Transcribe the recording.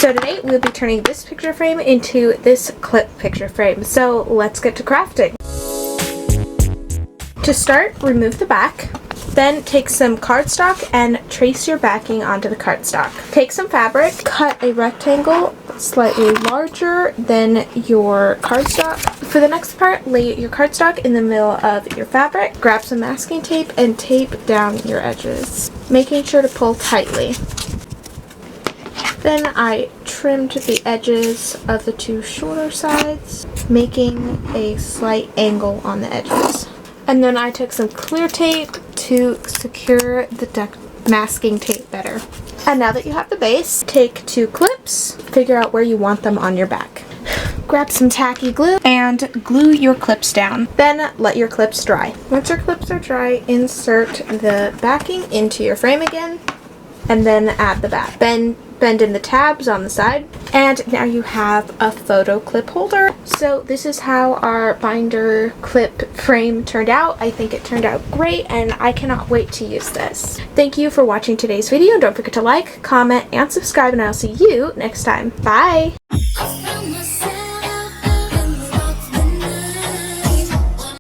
So today we'll be turning this picture frame into this clip picture frame. So let's get to crafting. To start, remove the back. Then take some cardstock and trace your backing onto the cardstock. Take some fabric, cut a rectangle slightly larger than your cardstock. For the next part, lay your cardstock in the middle of your fabric. Grab some masking tape and tape down your edges, making sure to pull tightly. Then I trimmed the edges of the two shorter sides, making a slight angle on the edges. And then I took some clear tape to secure the masking tape better. And now that you have the base, take two clips, figure out where you want them on your back. Grab some tacky glue and glue your clips down. Then let your clips dry. Once your clips are dry, insert the backing into your frame again, and then add the back. Bend in the tabs on the side, and now you have a photo clip holder. So this is how our binder clip frame turned out. I think it turned out great, and I cannot wait to use this. Thank you for watching today's video. Don't forget to like, comment, and subscribe, and I'll see you next time. Bye!